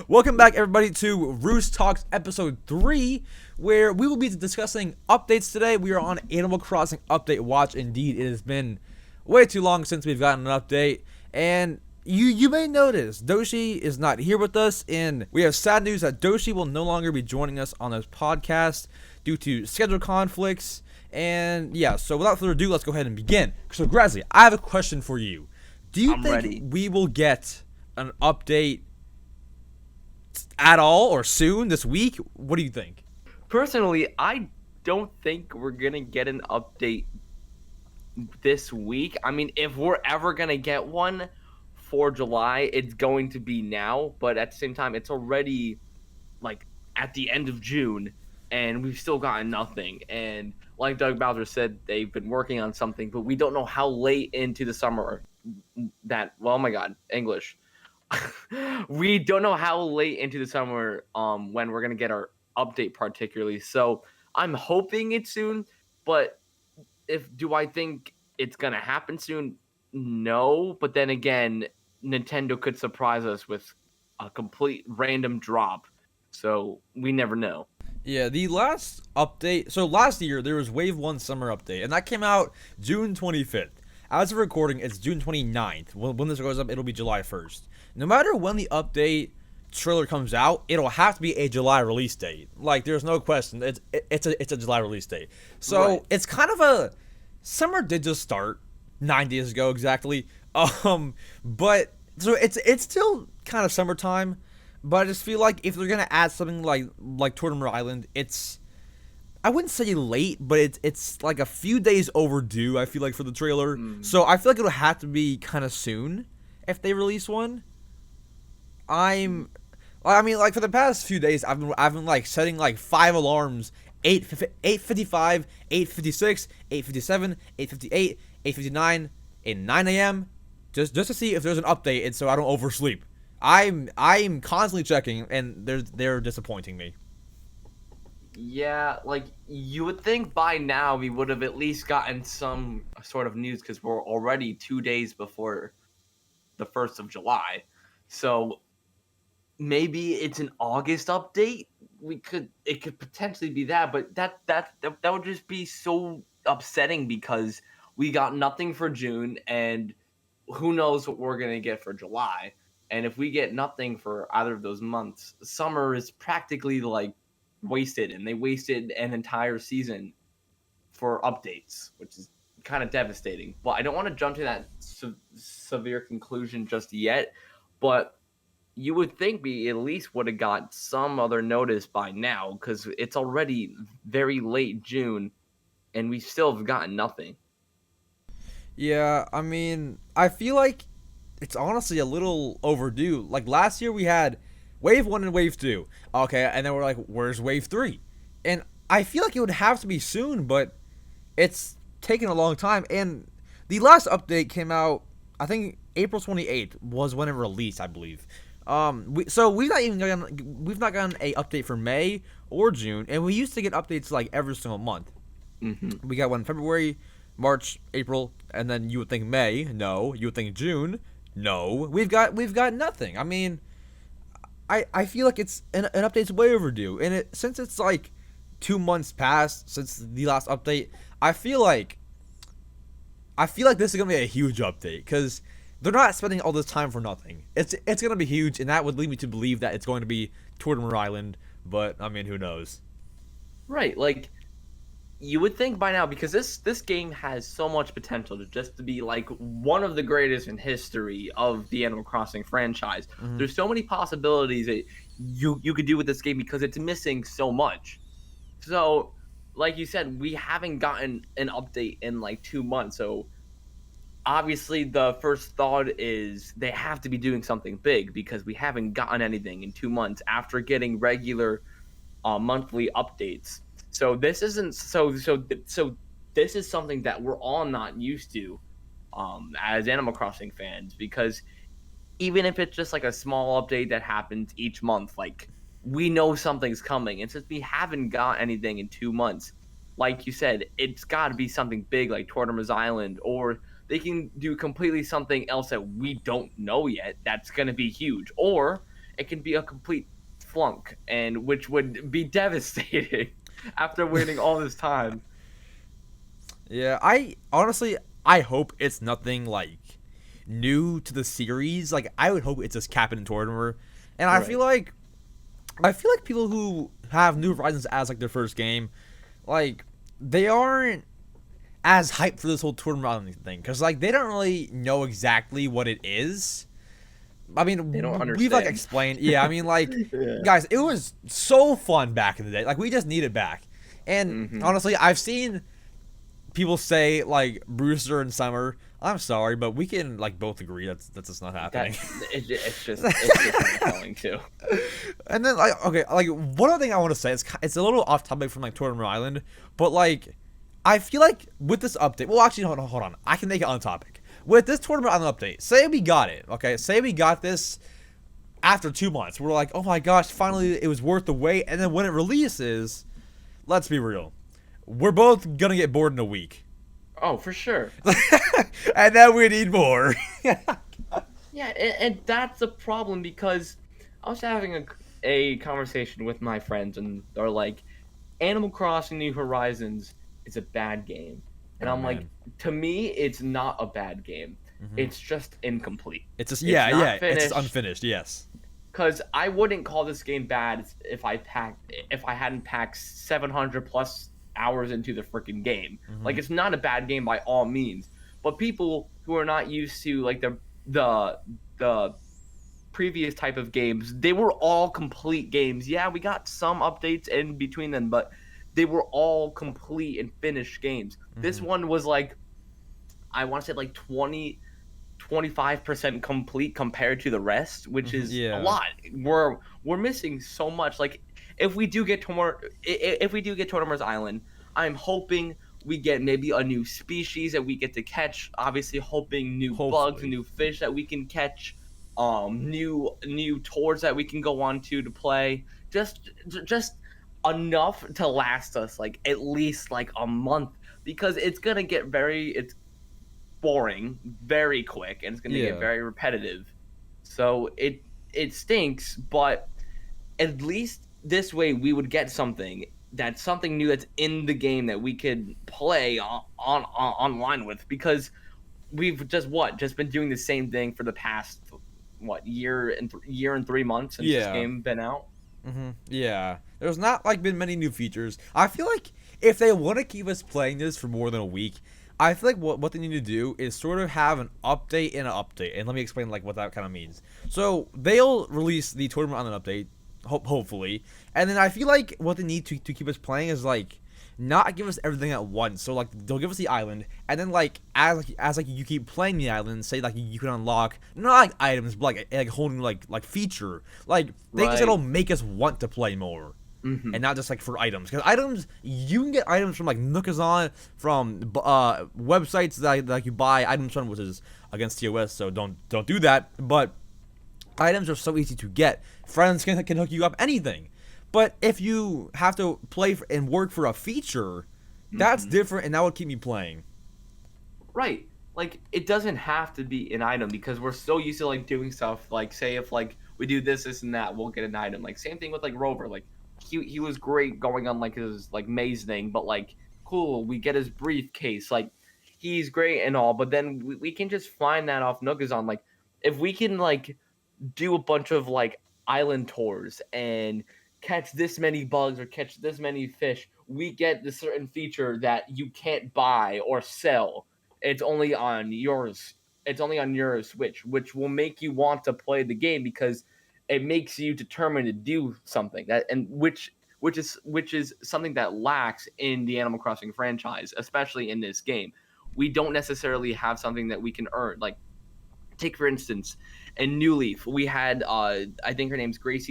Welcome back, everybody, to Roost Talks episode 3, where we will be discussing updates today. We are on Animal Crossing Update Watch. Indeed, it has been way too long since we've gotten an update, and you may notice Doshi is not here with us, and we have sad news that Doshi will no longer be joining us on this podcast due to schedule conflicts. And yeah, so without further ado, let's go ahead and begin. So Grazly, I have a question for you. Do you think we will get an update at all or soon this week? What do you think? Personally, I don't think we're gonna get an update this week. I mean, if we're ever gonna get one for July, it's going to be now, but at the same time, it's already like at the end of June and we've still gotten nothing. And like Doug Bowser said, they've been working on something, but we don't know how late into the summer that, well, oh my god, English. We don't know how late into the summer when we're gonna get our update particularly. So I'm hoping it's soon, but do I think it's gonna happen soon? No, but then again, Nintendo could surprise us with a complete random drop. So we never know. Yeah, the last update, so last year there was Wave 1 Summer Update, and that came out June 25th. As of recording, it's June 29th. When this goes up, it'll be July 1st. No matter when the update trailer comes out, it'll have to be a July release date. Like, there's no question. It's a July release date. So right. It's kind of a summer did just start 9 days ago exactly. But so it's still kind of summertime. But I just feel like if they're gonna add something like Tournament Island, it's, I wouldn't say late, but it's like a few days overdue, I feel like, for the trailer. So I feel like it'll have to be kind of soon if they release one. I mean, like, for the past few days, I've been like setting like 5 alarms: 8:55, 8:56, 8:57, 8:58, 8:59, and 9 a.m. just to see if there's an update, and so I don't oversleep. I'm constantly checking, and they're disappointing me. Yeah, like, you would think by now we would have at least gotten some sort of news, because we're already 2 days before the 1st of July. So maybe it's an August update. It could potentially be that, but that would just be so upsetting, because we got nothing for June, and who knows what we're gonna get for July. And if we get nothing for either of those months, summer is practically like wasted, and they wasted an entire season for updates, which is kind of devastating. But I don't want to jump to that severe conclusion just yet, but you would think we at least would have got some other notice by now, because it's already very late June and we still have gotten nothing. Yeah, I mean, I feel like it's honestly a little overdue. Like, last year we had Wave 1 and Wave 2. Okay, and then we're like, where's Wave 3? And I feel like it would have to be soon, but it's taken a long time. And the last update came out, I think April 28th was when it released, I believe. So we've not gotten a update for May or June, and we used to get updates like every single month. We got one in February, March, April, and then you would think May. No. You would think June. No. We've got nothing. I mean, I feel like it's an update's way overdue, and since it's like 2 months past since the last update, I feel like this is gonna be a huge update, because they're not spending all this time for nothing. It's gonna be huge, and that would lead me to believe that it's going to be Tournament Island. But I mean, who knows? Right, like, you would think by now, because this game has so much potential to be like one of the greatest in history of the Animal Crossing franchise. There's so many possibilities that you could do with this game, because it's missing so much. So, like you said, we haven't gotten an update in like 2 months. So obviously the first thought is they have to be doing something big, because we haven't gotten anything in 2 months after getting regular monthly updates. So this isn't so this is something that we're all not used to as Animal Crossing fans, because even if it's just like a small update that happens each month, like, we know something's coming. And since we haven't got anything in 2 months, like you said, it's got to be something big like Tournament Island, or they can do completely something else that we don't know yet that's going to be huge. Or it can be a complete flunk, and which would be devastating after waiting all this time. Yeah, I honestly I hope it's nothing like new to the series. Like I would hope it's just Captain Tortimer. And Right. I feel like people who have New Horizons as like their first game, like they aren't as hyped for this whole Tournament Island thing because like they don't really know exactly what it is. I mean, They don't we've like understand. explained. Yeah, I mean, like Yeah. guys, it was so fun back in the day. Like we just need it back. And Hmm. honestly, I've seen people say like Brewster and Summer. I'm sorry, but we can like both agree that's just not happening. It's just annoying too. And then like okay, like one other thing I want to say is it's a little off topic from like Tournament Island, but like I feel like with this update, well actually hold on, I can make it on topic. With this Tournament Island update, say we got it, okay? Say we got this after 2 months. We're like, oh my gosh, finally it was worth the wait. And then when it releases, let's be real, we're both gonna get bored in a week, Oh, for sure. and then we need more. Yeah, and that's a problem because I was having a conversation with my friends, and they're like, Animal Crossing New Horizons is a bad game. And Oh, I'm like, man. to me, it's not a bad game. It's just incomplete. It's just It's yeah, not yeah, it's just finished. unfinished. Yes. Because I wouldn't call this game bad if I hadn't packed 700 plus hours into the freaking game. Like it's not a bad game by all means. But people who are not used to like the previous type of games, they were all complete games. Yeah, we got some updates in between them, but they were all complete and finished games. This one was like, I want to say like 25% complete compared to the rest, which is a Yeah. lot. We're missing so much. Like if we do get Tortimer's Island, I'm hoping we get maybe a new species that we get to catch. Obviously, hoping new bugs, Hopefully. new fish that we can catch, new tours that we can go on to play. Just enough to last us like at least like a month because it's gonna get it's boring very quick and it's going to get Yeah. very repetitive. So it stinks, but at least this way we would get something new that's in the game that we could play on online with because we've just been doing the same thing for the past year and 3 months since this Yeah. game been out. Yeah. There's not like been many new features. I feel like if they want to keep us playing this for more than a week, I feel like what they need to do is sort of have an update and an update. And let me explain like what that kind of means. So they'll release the Tournament Island update, hopefully, and then I feel like what they need to keep us playing is like not give us everything at once. So like they'll give us the island, and then like as like you keep playing the island, say like you can unlock not like items, but like a whole new like feature, like things Right. that'll make us want to play more. Mhm. And not just like for items, because items you can get items from like Nookazon, from websites that you buy items from, which is against TOS, so don't do that. But items are so easy to get. Friends can hook you up anything. But if you have to play and work for a feature, that's different, and that would keep me playing. Right. Like it doesn't have to be an item because we're so used to like doing stuff like say if like we do this and that, we'll get an item. Like same thing with like Rover. Like he was great going on like his like maze thing, but like cool, we get his briefcase. Like he's great and all, but then we can just find that off Nookazon. Like if we can like do a bunch of like island tours and catch this many bugs or catch this many fish, we get the certain feature that you can't buy or sell. It's only on yours. It's only on your Switch, which will make you want to play the game because it makes you determined to do something that and which is something that lacks in the Animal Crossing franchise, especially in this game. We don't necessarily have something that we can earn. Like take for instance, in New Leaf, we had I think her name's Grace.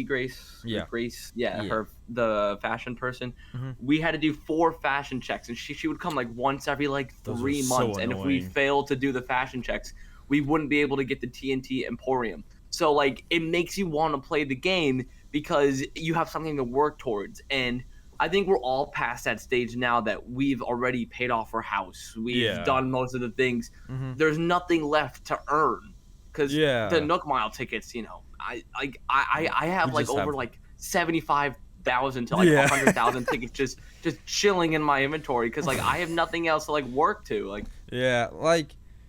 Yeah. Grace, yeah, Yeah. her the fashion person. Mhm. We had to do 4 fashion checks, and she would come like once every like Those 3 were so months. And if we annoying. failed to do the fashion checks, we wouldn't be able to get the TNT Emporium. So like it makes you want to play the game because you have something to work towards. And I think we're all past that stage now that we've already paid off our house. We've Yeah. done most of the things. Mhm. There's nothing left to earn because Yeah. the Nook Mile tickets, I have We like just over have like 75,000 to like 100,000 tickets just chilling in my inventory because like I have nothing else to like work to like. Yeah,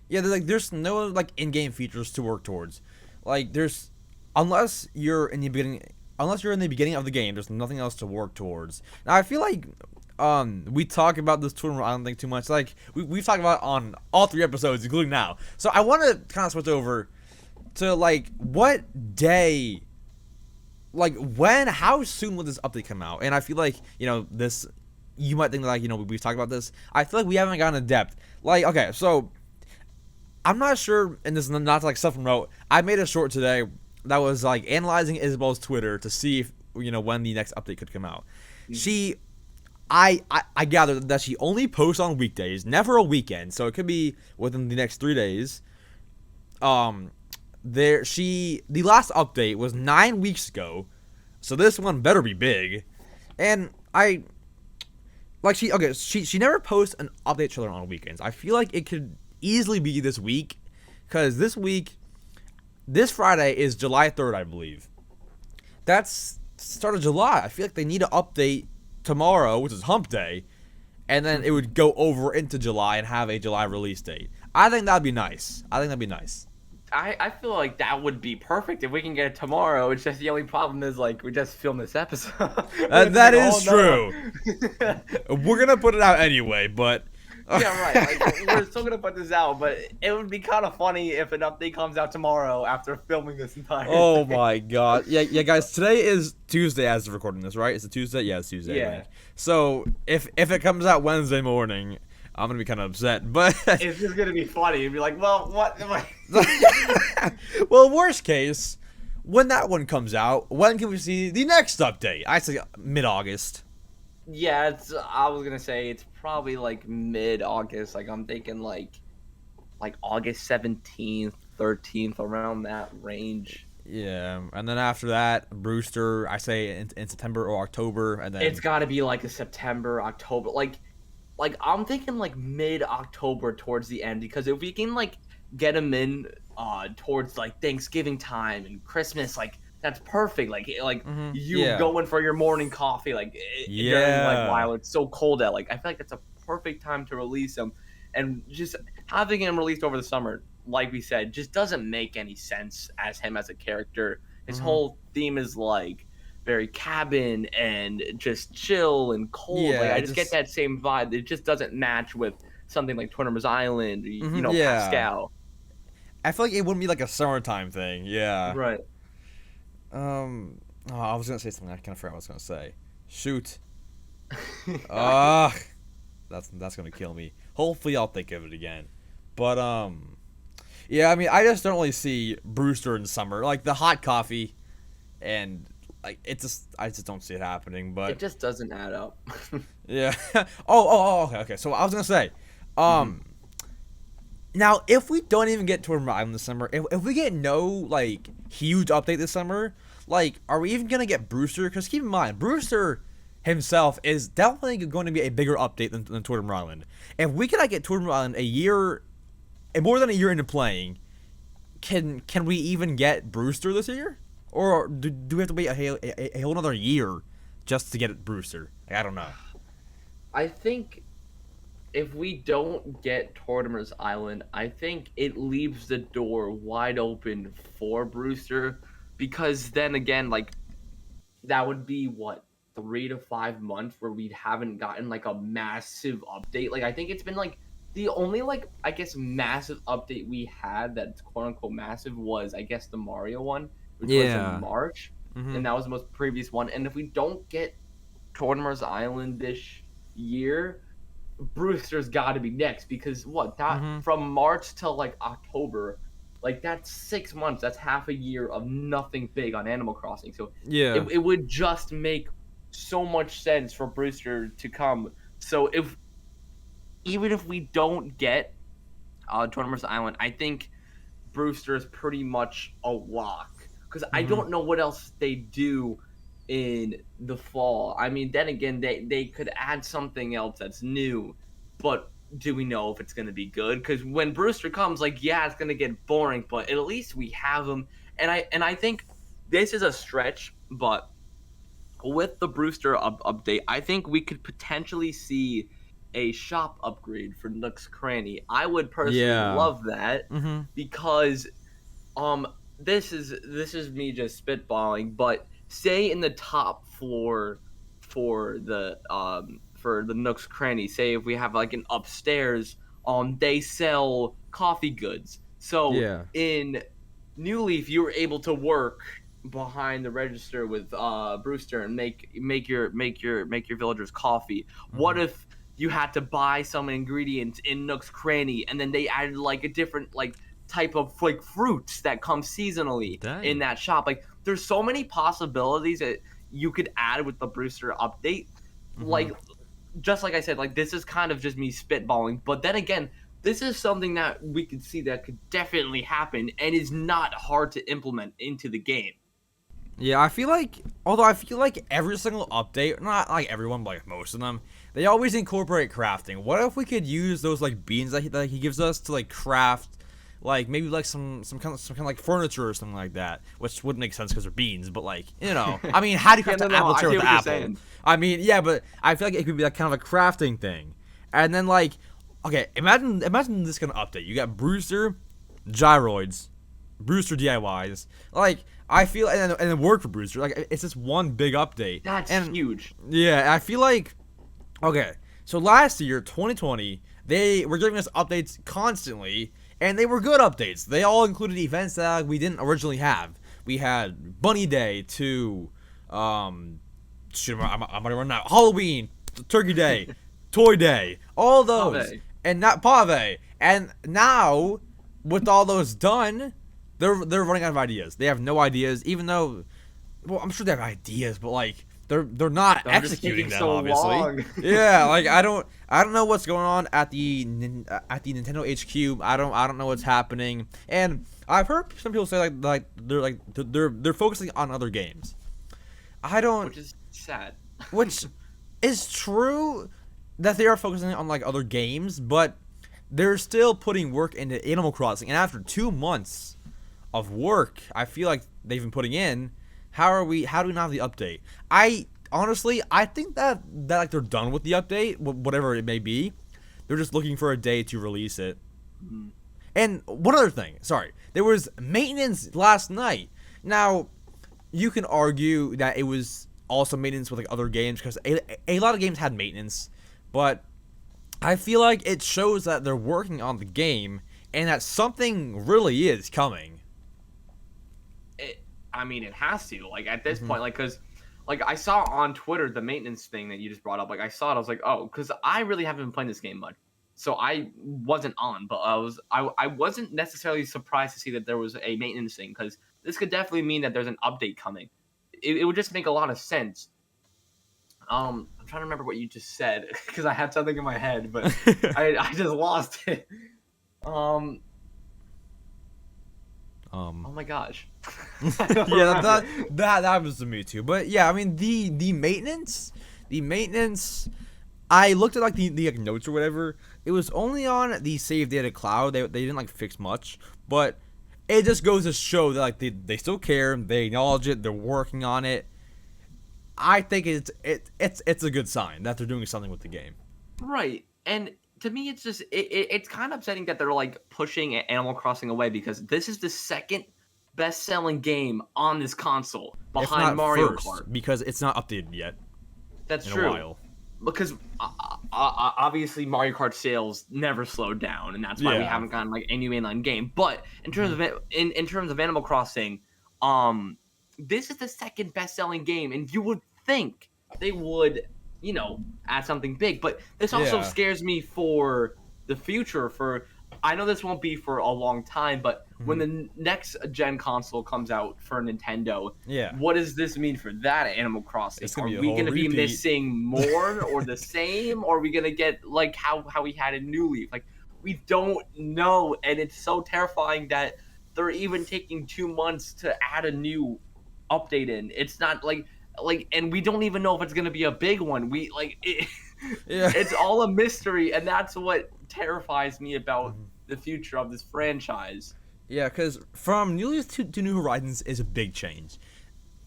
there's no like in-game features to work towards. Like there's unless you're in the beginning of the game, there's nothing else to work towards. Now I feel like we talk about this tournament, I don't think too much. Like we've talked about it on all 3 episodes, including now. So I want to kind of switch over to like what day, like when, how soon will this update come out? And I feel like this, you might think like we've talked about this. I feel like we haven't gotten in depth. Like okay, so I'm not sure, and this is not to like self-promote. I made a short today that was like analyzing Isabel's Twitter to see if when the next update could come out. I gathered that she only posts on weekdays, never a weekend, so it could be within the next 3 days. The last update was 9 weeks ago, so this one better be big. And she never posts an update trailer on weekends. I feel like it could easily be this week, because this Friday is July 3rd, I believe. That's start of July. I feel like they need to update tomorrow, which is Hump Day, and then it would go over into July and have a July release date. I think that'd be nice. I feel like that would be perfect if we can get it tomorrow. It's just the only problem is like we just filmed this episode. That is true. We're gonna put it out anyway, but yeah, right. Like, we're still gonna put this out, but it would be kind of funny if an update comes out tomorrow after filming this entire Oh thing. my god. Yeah, guys, today is Tuesday as of recording this, right? Is it Tuesday? Yeah, it's Tuesday. Yeah. So if it comes out Wednesday morning, I'm gonna be kind of upset, but it's just gonna be funny. You'd be like, well, what am I? Well, worst case, when that one comes out, when can we see the next update? I say mid-August. Yeah, I was gonna say it's probably like mid-August. Like I'm thinking like August 17th, 13th, around that range. Yeah, and then after that, Brewster, I say in September or October, and then it's got to be like a September, October, like I'm thinking like mid-October towards the end, because if we can like get them in towards like Thanksgiving time and Christmas, like that's perfect. Like going for your morning coffee, like during like while it's so cold out. Like I feel like that's a perfect time to release them, and just having him released over the summer, like we said, just doesn't make any sense as him as a character. His whole theme is like very cabin and just chill and cold. Yeah, like I just get that same vibe. It just doesn't match with something like Tortimer's Island, or Pascal. I feel like it wouldn't be like a summertime thing. Yeah. Right. I was gonna say something. I kind of forgot what I was gonna say. Shoot. That's gonna kill me. Hopefully, I'll think of it again. But yeah. I mean, I just don't really see Brewster in summer, like the hot coffee, and like I just don't see it happening. But it just doesn't add up. Yeah. Okay. So I was gonna say, now if we don't even get Tournament Island this summer, if we get no like huge update this summer, like are we even gonna get Brewster? Because keep in mind, Brewster himself is definitely going to be a bigger update than Tournament Island. If we cannot get Tournament Island more than a year into playing, can we even get Brewster this year? Or do we have to wait a whole another year just to get Brewster? Like, I don't know. I think if we don't get Tortimer's Island, I think it leaves the door wide open for Brewster, because then again, like that would be what, 3 to 5 months where we haven't gotten like a massive update. Like I think it's been like the only like I guess massive update we had that's quote unquote massive was I guess the Mario one, which was in March, and that was the most previous one. And if we don't get Tortimer's Island this year, Brewster's got to be next, because from March till like October, like that's 6 months. That's half a year of nothing big on Animal Crossing. So it would just make so much sense for Brewster to come. So even if we don't get Tortimer's Island, I think Brewster is pretty much a lock, because I don't know what else they do in the fall. I mean, then again, they could add something else that's new, but do we know if it's going to be good? Because when Brewster comes, like, yeah, it's going to get boring, but at least we have him. And I think this is a stretch, but with the Brewster update, I think we could potentially see a shop upgrade for Nook's Cranny. I would personally Yeah. love that Mm-hmm. because um this is me just spitballing, but say in the top floor for the Nook's Cranny, say if we have like an upstairs, they sell coffee goods. So Yeah. in New Leaf, you were able to work behind the register with Brewster and make your villagers coffee. What Mm-hmm. if you had to buy some ingredients in Nook's Cranny and then they added like a different like type of like fruits that come seasonally in Dang. that shop? Like there's so many possibilities that you could add with the Brewster update. Mm-hmm. Like just like I said, like this is kind of just me spitballing, but then again, this is something that we could see that could definitely happen and is not hard to implement into the game. Yeah, I feel like every single update, not like everyone, but like most of them, they always incorporate crafting. What if we could use those like beans that he gives us to like craft, like maybe like some kind of like furniture or something like that, which wouldn't make sense because they're beans, but like I mean, how do you craft an apple I chair get with what you're apple? saying. I mean, yeah, but I feel like it could be like kind of a crafting thing, and then like, okay, imagine this kind of update. You got Brewster, gyroids, Brewster DIYs, like. I feel and it worked for Brewster. Like it's just one big update. That's and huge. Yeah, I feel like okay. So last year, 2020, they were giving us updates constantly, and they were good updates. They all included events that we didn't originally have. We had Bunny Day to shoot, I'm already running out. Halloween, Turkey Day, Toy Day, all those, Pave. and not Pave. And now, with all those done. They're running out of ideas. They have no ideas, even though, well, I'm sure they have ideas, but like they're not I'm just executing taking them. so Obviously, long. yeah. Like I don't know what's going on at the Nintendo HQ. I don't know what's happening, and I've heard some people say they're focusing on other games. I don't, Which is sad. which is true that they are focusing on like other games, but they're still putting work into Animal Crossing, and after 2 months of work I feel like they've been putting in, how do we not have the update? I honestly think that like they're done with the update, whatever it may be. They're just looking for a day to release it. Mm. And one other thing, sorry, there was maintenance last night. Now you can argue that it was also maintenance with like other games because a lot of games had maintenance, but I feel like it shows that they're working on the game and that something really is coming. I mean, it has to. Like at this Mm-hmm. point, like because like I saw on Twitter the maintenance thing that you just brought up. Like I saw it, I was like, oh, because I really haven't been playing this game much, so I wasn't on. But I wasn't necessarily surprised to see that there was a maintenance thing because this could definitely mean that there's an update coming. It would just make a lot of sense. I'm trying to remember what you just said because I had something in my head, but I just lost it. Oh my gosh. Yeah, that happens to me too. But yeah, I mean the maintenance, I looked at like the like, notes or whatever. It was only on the save data cloud. They didn't like fix much, but it just goes to show that like they still care. They acknowledge it. They're working on it. I think it's a good sign that they're doing something with the game. Right. And to me, it's just it's kind of upsetting that they're like pushing Animal Crossing away because this is the second best-selling game on this console If behind not Mario first, Kart. because it's not updated yet. That's in true. a while. Because obviously Mario Kart sales never slowed down, and that's why we Yeah. haven't gotten like a new mainline game. But in terms of in terms of Animal Crossing, this is the second best-selling game, and you would think they would, add something big. But this also Yeah. scares me for the future. I know this won't be for a long time, but when the next gen console comes out for Nintendo, Yeah. what does this mean for that Animal Crossing? It's gonna Are be a we whole going to be repeat. missing more or the same? Or are we going to get like how we had in New Leaf? Like, we don't know, and it's so terrifying that they're even taking 2 months to add a new update in. It's not like and we don't even know if it's going to be a big one. Yeah. It's all a mystery, and that's what terrifies me about the future of this franchise. Yeah, because from New Leaf to New Horizons is a big change.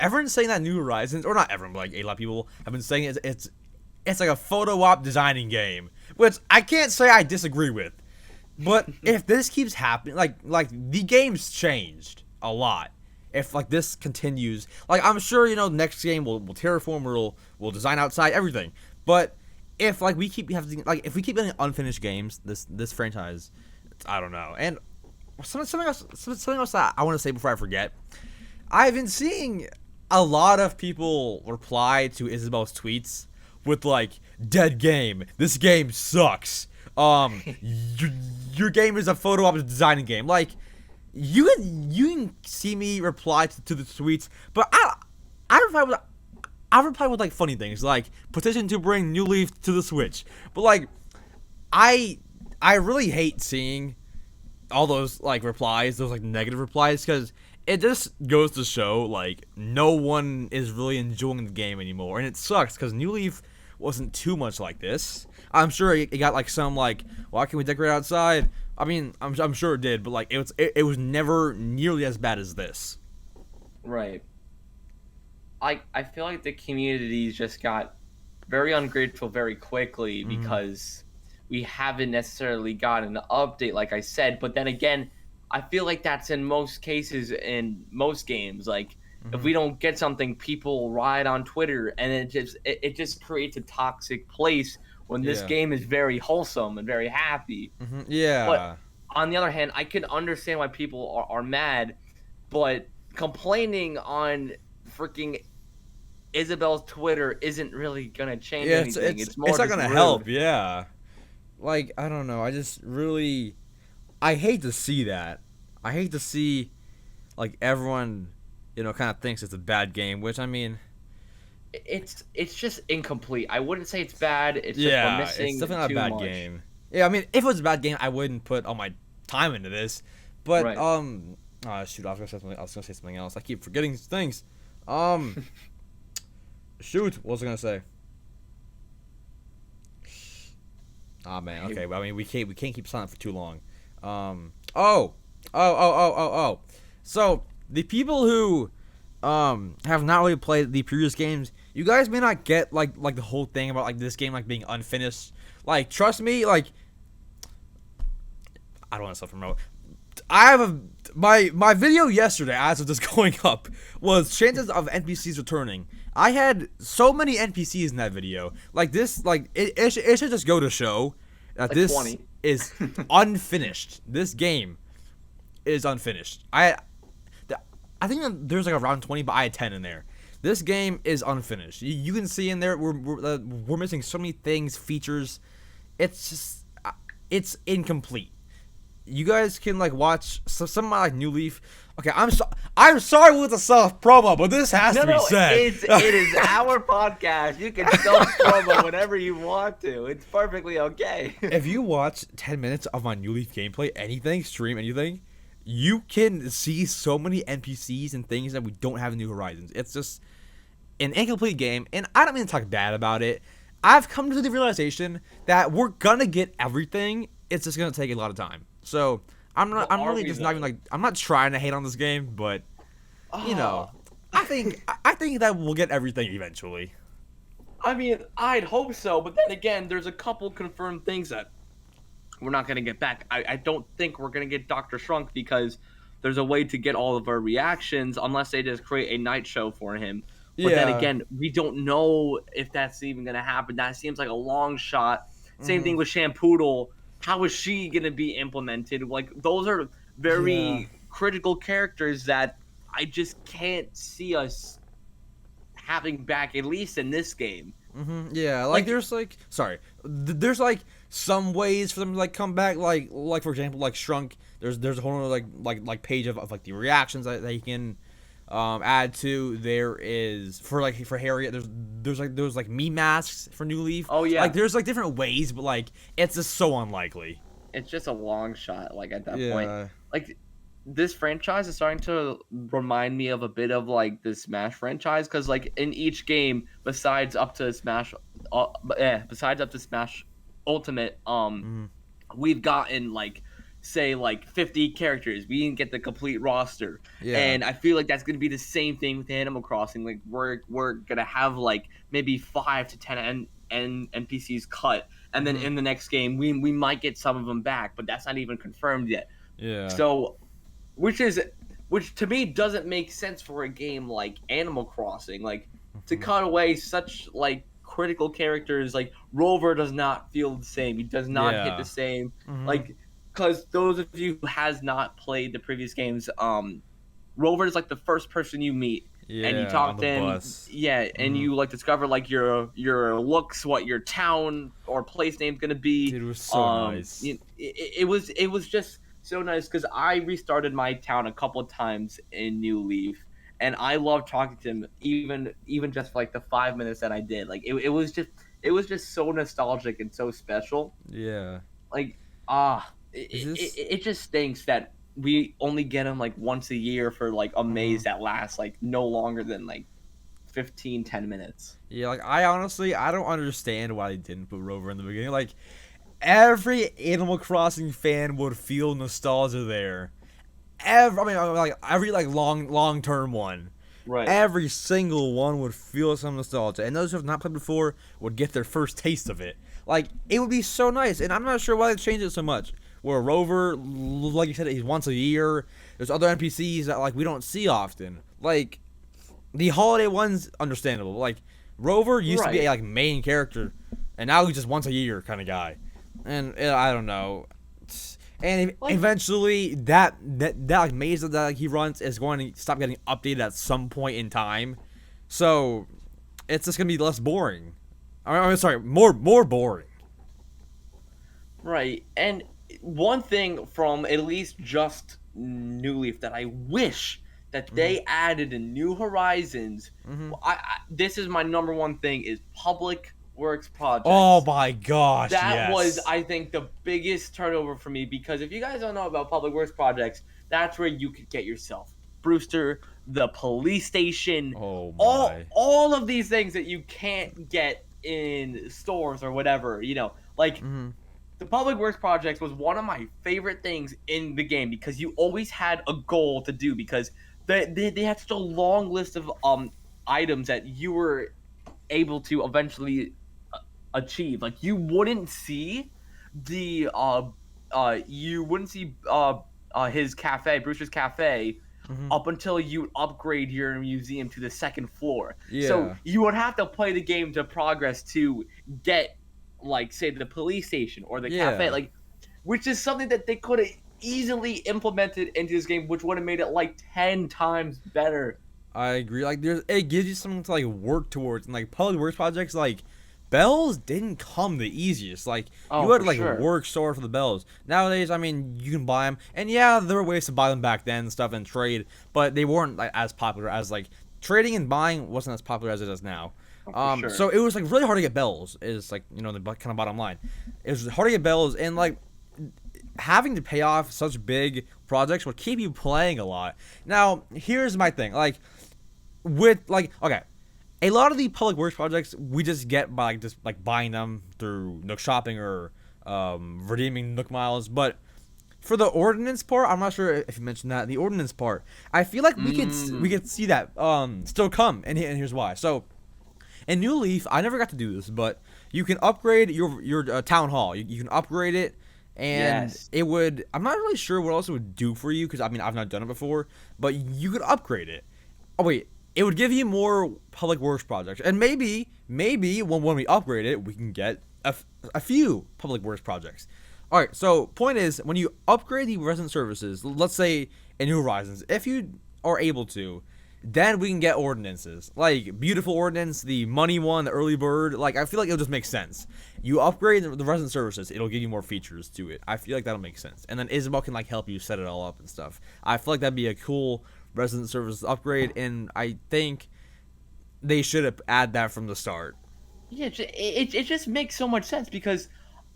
Everyone's saying that New Horizons, or not everyone, but like a lot of people have been saying it's like a photo op designing game, which I can't say I disagree with. But if this keeps happening, like the game's changed a lot. If like this continues, like I'm sure next game we'll terraform, we'll design outside everything. But if like we keep having if we keep getting unfinished games, this franchise, I don't know. And something else that I want to say before I forget. I've been seeing a lot of people reply to Isabel's tweets with like dead game. This game sucks. Your game is a photo op designing game. Like you can see me reply to the tweets, but I reply with like funny things like petition to bring New Leaf to the Switch. But like I really hate seeing all those like replies, those like negative replies, because it just goes to show like no one is really enjoying the game anymore, and it sucks because New Leaf wasn't too much like this. I'm sure it got like some like, why can't we decorate outside? I mean, I'm sure it did, but like it was never nearly as bad as this. Right. I feel like the community just got very ungrateful very quickly because we haven't necessarily gotten an update, like I said. But then again, I feel like that's in most cases in most games. Like if we don't get something, people riot on Twitter, and it just creates a toxic place when this game is very wholesome and very happy. Yeah. But on the other hand, I can understand why people are mad, but complaining on freaking Isabel's Twitter isn't really gonna change anything. It's more not gonna help. Yeah. Like I don't know. I just really, I hate to see that. I hate to see, like everyone, kind of thinks it's a bad game. Which I mean, it's just incomplete. I wouldn't say it's bad. It's just we're missing it's definitely not a bad much. game. Yeah, I mean, if it was a bad game, I wouldn't put all my time into this. But Right. shoot, I was gonna say something else. I keep forgetting things. Shoot, what was I gonna say? Ah man, okay. Well, I mean, we can't keep silent for too long. So the people who have not really played the previous games, you guys may not get like the whole thing about like this game like being unfinished. Like, trust me, like I don't want to self-promote. I have my video yesterday, as of this going up, was chances of NPCs returning. I had so many NPCs in that video. Like this, like it should just go to show that like this 20. is unfinished. This game is unfinished. I think there's like around 20, but I had 10 in there. This game is unfinished. You can see in there we're missing so many things, features. It's just it's incomplete. You guys can like watch some of my like New Leaf. Okay, I'm sorry with the self promo, but this has to be said. It is our podcast. You can self promo whenever you want to. It's perfectly okay. If you watch 10 minutes of my New Leaf gameplay, anything, stream anything, you can see so many NPCs and things that we don't have in New Horizons. It's just an incomplete game, and I don't mean to talk bad about it. I've come to the realization that we're gonna get everything. It's just gonna take a lot of time. So I'm really just not even like, I'm not trying to hate on this game, but I think that we'll get everything eventually. I mean, I'd hope so, but then again, there's a couple confirmed things that we're not gonna get back. I don't think we're gonna get Dr. Shrunk because there's a way to get all of our reactions unless they just create a night show for him. But then again, we don't know if that's even gonna happen. That seems like a long shot. Same thing with Shampoodle. How is she going to be implemented? Like, those are very critical characters that I just can't see us having back, at least in this game. Yeah, like there's like, there's like some ways for them to like come back. Like for example, like Shrunk. There's a whole other like page of like the reactions that you can add to. There is for Harriet. There's like those like meme masks for New Leaf. Oh yeah, like there's like different ways, but like it's just so unlikely. It's just a long shot. Like at that point, like this franchise is starting to remind me of a bit of like the Smash franchise, because like in each game, besides up to Smash Ultimate, we've gotten like say like 50 characters. We didn't get the complete roster. Yeah. And I feel like that's gonna be the same thing with Animal Crossing. Like we're gonna have like maybe 5 to 10 NPCs cut, and then Mhm. in the next game we might get some of them back, but that's not even confirmed yet. Yeah. So which is which to me doesn't make sense for a game like Animal Crossing. Like to Mhm. cut away such like critical characters, like Rover does not feel the same. He does not hit the Yeah. same. Mhm. Like because those of you who has not played the previous games, Rover is like the first person you meet and you Yeah, on talk the to him, bus. yeah, and Mhm. you like discover like your looks, what your town or place name's gonna be. Dude, it was so nice. It was just so nice because I restarted my town a couple of times in New Leaf, and I love talking to him even just for like the 5 minutes that I did. Like it was just so nostalgic and so special. Yeah. Like Is this it just stinks that we only get him like once a year for like a maze Mhm. that lasts like no longer than like 15-10 minutes. Yeah, like I honestly I don't understand why they didn't put Rover in the beginning. Like every Animal Crossing fan would feel nostalgia there. Like every like long term one. Right. Every single one would feel some nostalgia, and those who have not played before would get their first taste of it. Like it would be so nice, and I'm not sure why they changed it so much. Where Rover, like you said, he's once a year. There's other NPCs that like we don't see often. Like the holiday one's understandable. Like Rover used to be a Right. like main character, and now he's just once a year kind of guy. And I don't know. And Like eventually, that like maze that like, he runs is going to stop getting updated at some point in time. So it's just gonna be less boring. I'm sorry, more boring. right. And one thing from at least just New Leaf that I wish that Mhm. they added in New Horizons. Mhm. This is my number one thing is public works Oh projects. my gosh, That was, yes. I think, the biggest turnover for me because if you guys don't know about public works projects, that's where you could get yourself Brewster, the police station, Oh all my. all of these things that you can't get in stores or whatever. Like Mhm. the public works projects was one of my favorite things in the game because you always had a goal to do because they had such a long list of items that you were able to eventually achieve. Like you wouldn't see his cafe, Brewster's Cafe, Mhm. up until you upgrade your museum to the second floor. So Yeah. you would have to play the game to progress to get, like, say, the police station or the cafe, Yeah. like, which is something that they could have easily implemented into this game, which would have made it like 10 times better. I agree. Like there's it gives you something to like work towards, and like public works projects like bells didn't come the easiest. Like Oh, you had for to like sure. work so hard for the bells. Nowadays, I mean, you can buy them, and yeah, there were ways to buy them back then and stuff and trade, but they weren't like as popular as like trading and buying wasn't as popular as it is now. Oh, for So sure. it was like really hard to get bells. Is like the kind of bottom line. It was hard to get bells, and like having to pay off such big projects would keep you playing a lot. Now, here's my thing. Like with like okay, a lot of the public works projects we just get by just like buying them through Nook Shopping or redeeming Nook miles. But for the ordinance part, I'm not sure if you mentioned that the ordinance part. I feel like we Mm. could see that still come, and here's why. So in New Leaf, I never got to do this, but you can upgrade your town hall. You can upgrade it, and Yes. it would. I'm not really sure what else it would do for you because I mean I've not done it before, but you could upgrade it. Oh wait, it would give you more public works projects, and maybe when we upgrade it, we can get a few public works projects. All right. So point is, when you upgrade the resident services, let's say in New Horizons, if you are able to, then we can get ordinances like beautiful ordinance, the money one, the early bird. Like I feel like it'll just make sense. You upgrade the resident services, it'll give you more features to it. I feel like that'll make sense, and then Isabel can like help you set it all up and stuff. I feel like that'd be a cool resident services upgrade, and I think they should have add that from the start. Yeah, it just makes so much sense because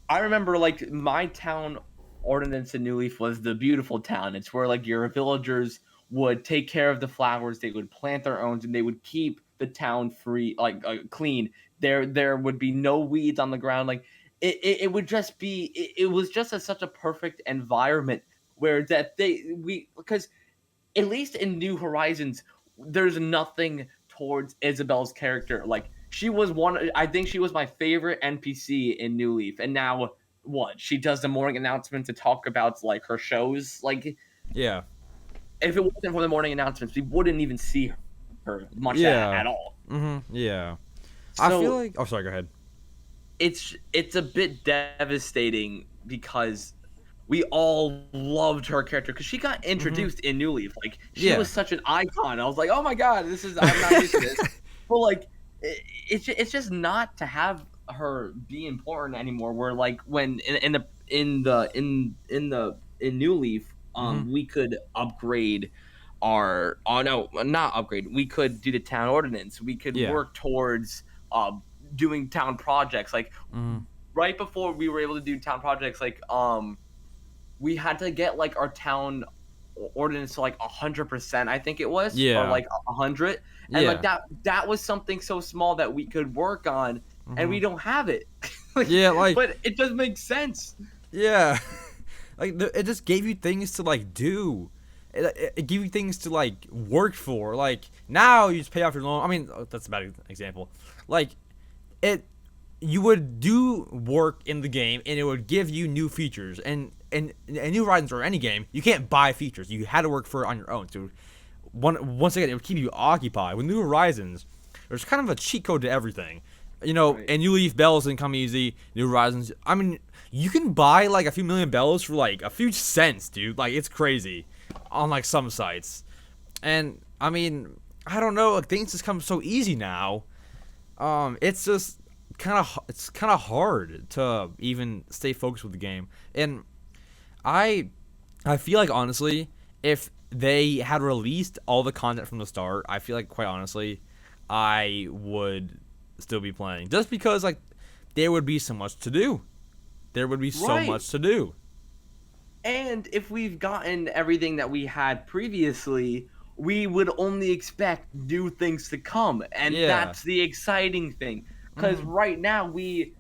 I remember like my town ordinance in New Leaf was the beautiful town. It's where like your villagers would take care of the flowers, they would plant their own, and they would keep the town free, like clean. There would be no weeds on the ground. Like it would just be it was just such a perfect environment where that we because at least in New Horizons, there's nothing towards Isabel's character. Like she was one, I think she was my favorite NPC in New Leaf, and now what? She does the morning announcement to talk about like her shows. Like Yeah. if it wasn't for the morning announcements, we wouldn't even see her much Yeah. at all. Yeah. I feel So like. Oh, sorry. Go ahead. it's a bit devastating because we all loved her character because she got introduced in New Leaf. Like she Yeah. was such an icon. I was like, oh my god, I'm not used to this. But like, it's just not to have her be important anymore. Where like when in New Leaf, we could upgrade our oh no, not upgrade. We could do the town ordinance. We could Yeah. work towards doing town projects. Like Mm-hmm. right before we were able to do town projects, like we had to get like our town ordinance to like 100%, I think it was, or Yeah. like 100, and like Yeah. that was something so small that we could work on, and we don't have it. Like, Yeah. Like. but it does make sense. Yeah. Like it just gave you things to like do. It gave you things to like work for. Like now you just pay off your loan. I mean that's a bad example. Like it, you would do work in the game and it would give you new features. And New Horizons or any game, you can't buy features. You had to work for it on your own. So once again, it would keep you occupied. With New Horizons, there's kind of a cheat code to everything. You know, Right. and New Leaf bells didn't come easy. New Horizons, I mean, you can buy like a few million bells for like a few cents, dude. Like it's crazy on like some sites. And I mean, I don't know, like things just come so easy now. It's just it's kind of hard to even stay focused with the game. And I I feel like honestly, if they had released all the content from the start, I feel like quite honestly, I would still be playing just because like there would be so much to do. There would be so Right. much to do. And if we've gotten everything that we had previously, we would only expect new things to come. And Yeah. that's the exciting thing. Because right now, we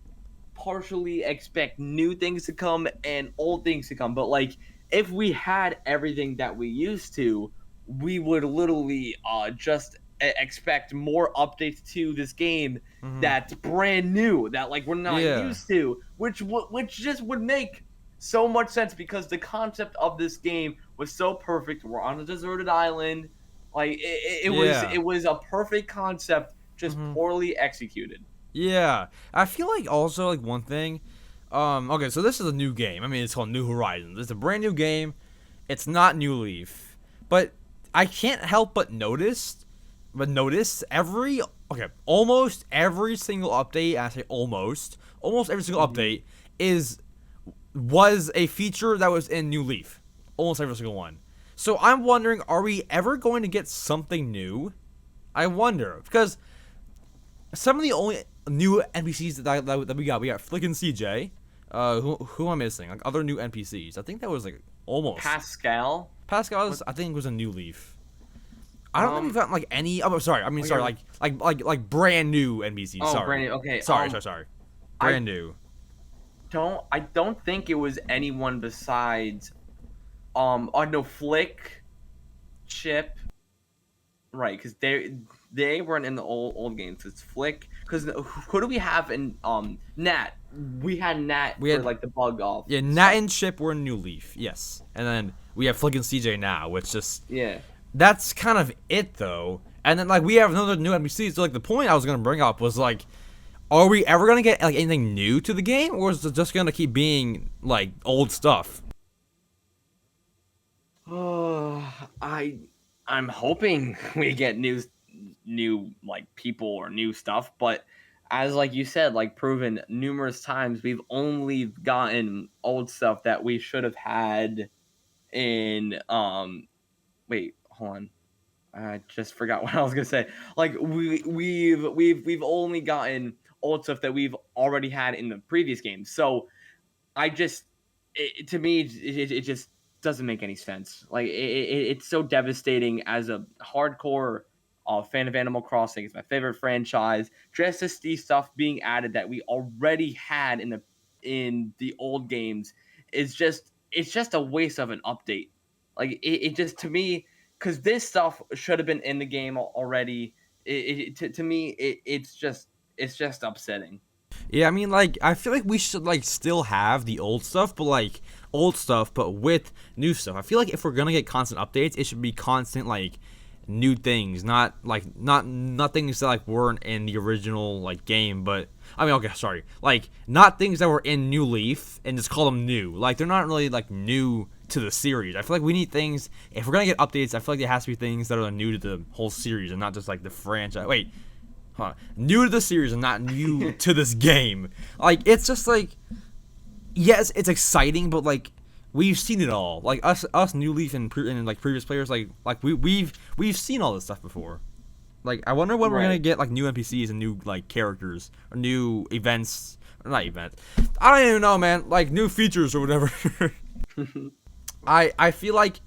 partially expect new things to come and old things to come. But, like, if we had everything that we used to, we would literally just expect more updates to this game that's brand new, that, like, we're not Yeah. used to, which just would make so much sense because the concept of this game was so perfect. We're on a deserted island. Like Yeah. it was a perfect concept, just poorly executed. Yeah, I feel like also like one thing. Okay, so this is a new game. I mean, it's called New Horizons. It's a brand new game. It's not New Leaf, but I can't help but notice almost every single update. And I say almost every single update was a feature that was in New Leaf. Almost every single one. So I'm wondering, are we ever going to get something new? I wonder because some of the only new NPCs that we got Flick and CJ. Who am I missing? Like other new NPCs. I think that was like almost Pascal. Pascal's. I think was a New Leaf. I don't think we've gotten like any. Oh, sorry. I mean, sorry. Like brand new NPCs. Oh, sorry. brand new. Okay. Sorry. Brand new. I don't think it was anyone besides oh no, Flick, Chip, right? Because they weren't in the old games. It's Flick. Because who do we have in Nat? We had Nat for like the bug off. Yeah, Nat and Chip were in New Leaf. Yes, and then we have Flick and CJ now, which just Yeah. that's kind of it though. And then like we have another new NPC. So like the point I was gonna bring up was like, are we ever gonna get like anything new to the game, or is it just gonna keep being like old stuff? Oh, I'm hoping we get new like people or new stuff, but as like you said, like proven numerous times, we've only gotten old stuff that we should have had in wait, hold on. I just forgot what I was gonna say. Like we've only gotten old stuff that we've already had in the previous games. So I just to me it just doesn't make any sense. Like it's so devastating as a hardcore fan of Animal Crossing. It's my favorite franchise. Just to see stuff being added that we already had in the in the old games is just it's just a waste of an update. Like it just to me, because this stuff should have been in the game already. To me, it's just upsetting. Yeah, I mean, like, I feel like we should, like, still have the old stuff, but, like, old stuff, but with new stuff. I feel like if we're gonna get constant updates, it should be constant, like, new things, not things that, like, weren't in the original, like, game, but, I mean, okay, sorry, like, not things that were in New Leaf, and just call them new. Like, they're not really, like, new to the series. I feel like we need things, if we're gonna get updates, I feel like there has to be things that are new to the whole series, and not just, like, the franchise. Wait. Huh. New to the series and not new to this game. Like, it's just like, yes, it's exciting, but like we've seen it all. Like us New Leaf and like previous players, like we've seen all this stuff before. Like, I wonder when we're gonna get like new NPCs and new like characters or new events, or not events. I don't even know, man. Like new features or whatever. I feel like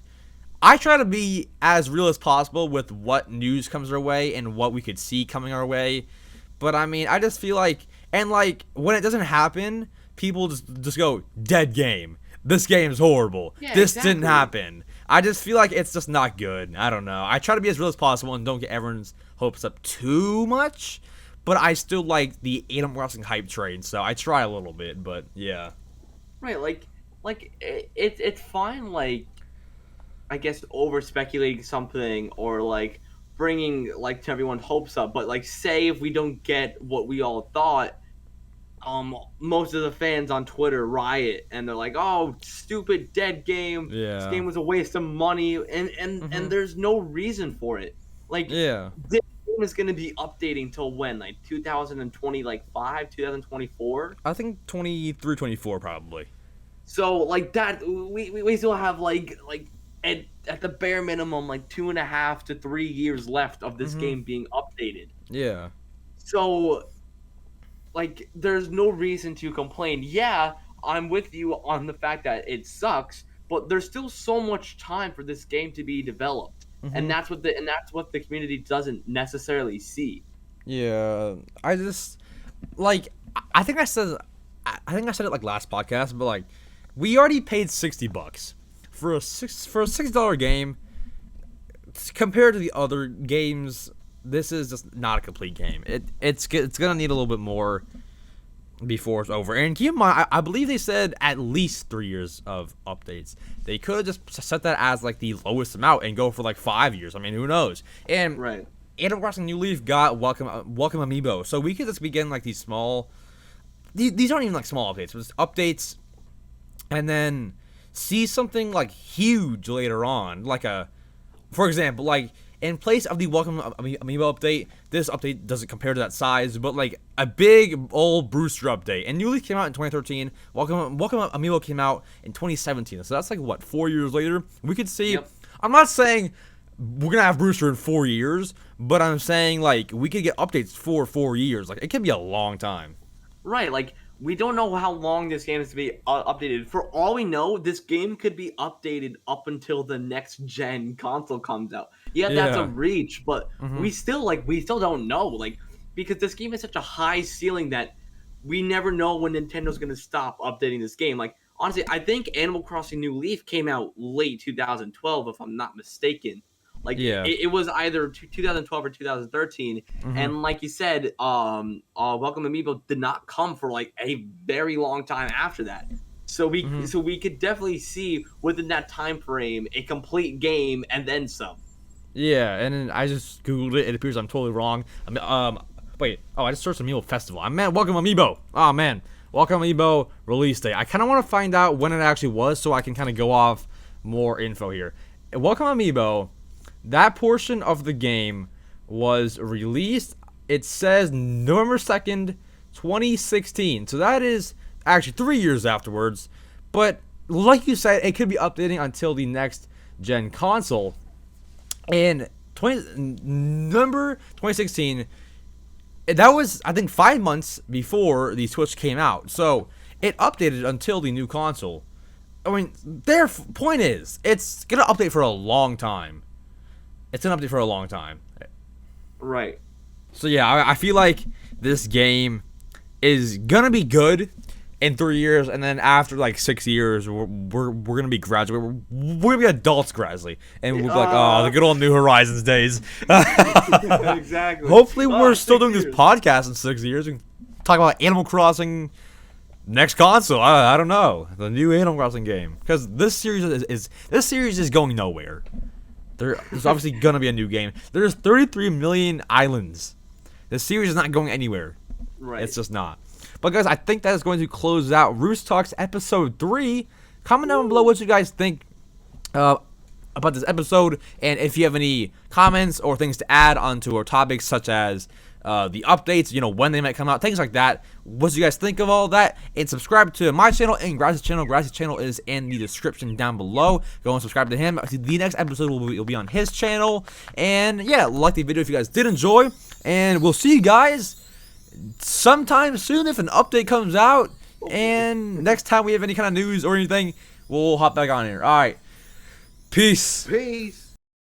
I try to be as real as possible with what news comes our way and what we could see coming our way. But, I mean, I just feel like, and, like, when it doesn't happen, people just go, dead game. This game's horrible. Yeah, this exactly. didn't happen. I just feel like it's just not good. I don't know. I try to be as real as possible and don't get everyone's hopes up too much. But I still like the Animal Crossing hype train, so I try a little bit, but, yeah. Right, like it's fine, like, I guess over speculating something or like bringing like to everyone's hopes up, but like say if we don't get what we all thought, most of the fans on Twitter riot and they're like, "Oh, stupid dead game! Yeah. This game was a waste of money," and there's no reason for it. Like, Yeah. this game is gonna be updating till when? Like 2020, like 2024. I think 23, 24 probably. So like that, we still have like at the bare minimum like 2.5 to 3 years left of this game being updated. Yeah. So like there's no reason to complain. Yeah, I'm with you on the fact that it sucks, but there's still so much time for this game to be developed, and that's what the community doesn't necessarily see. Yeah, I just like I think I said it like last podcast, but like we already paid $60 for a $6 game. Compared to the other games, this is just not a complete game. It's gonna need a little bit more before it's over. And keep in mind, I believe they said at least 3 years of updates. They could just set that as like the lowest amount and go for like 5 years. I mean, who knows? And Right. Animal Crossing New Leaf got welcome amiibo, so we could just be getting like these small. These aren't even like small updates, but just updates, and then see something like huge later on, like for example, like in place of the welcome amiibo update, this update doesn't compare to that size, but like a big old Brewster update. And New Leaf came out in 2013. Welcome amiibo came out in 2017. So that's like what, 4 years later. We could see. Yep. I'm not saying we're gonna have Brewster in 4 years, but I'm saying like we could get updates for 4 years. Like it could be a long time. Right, like we don't know how long this game is to be updated. For all we know, this game could be updated up until the next gen console comes out. Yeah, that's a reach, but we still don't know, like, because this game is such a high ceiling that we never know when Nintendo's gonna stop updating this game. Like, honestly, I think Animal Crossing New Leaf came out late 2012, if I'm not mistaken. Like, it was either 2012 or 2013, and like you said, Welcome Amiibo did not come for like a very long time after that. So we could definitely see within that time frame a complete game and then some. Yeah, and then I just googled it. It appears I'm totally wrong. Wait. Oh, I just searched Amiibo Festival. I meant Welcome Amiibo. Oh man, Welcome Amiibo release date. I kind of want to find out when it actually was, so I can kind of go off more info here. Welcome Amiibo. That portion of the game was released, it says November 2nd, 2016. So that is actually 3 years afterwards. But like you said, it could be updating until the next gen console. And November 2016, that was, I think, 5 months before the Switch came out. So it updated until the new console. I mean, their point is, it's going to update for a long time. It's an update for a long time. Right. So yeah, I feel like this game is gonna be good. in 3 years, and then after like 6 years, we're gonna be graduating. We're gonna be adults, Grazly, and we'll be like, oh, the good old New Horizons days. Exactly. Hopefully, we're still 6 doing years. this podcast in 6 years. We can talk about Animal Crossing next console. I don't know, the new Animal Crossing game, because this series is going nowhere. There's obviously gonna be a new game. There's 33 million islands. This series is not going anywhere. Right. It's just not. But guys, I think that is going to close out Roost Talks episode 3. Comment down below what you guys think about this episode, and if you have any comments or things to add onto our topics, such as the updates, when they might come out, things like that. What do you guys think of all that? And subscribe to my channel and Grazly's channel. Grazly's channel is in the description down below. Go and subscribe to him. The next episode will be on his channel. And yeah, like the video if you guys did enjoy. And we'll see you guys sometime soon if an update comes out. And next time we have any kind of news or anything, we'll hop back on here. All right. Peace. Peace.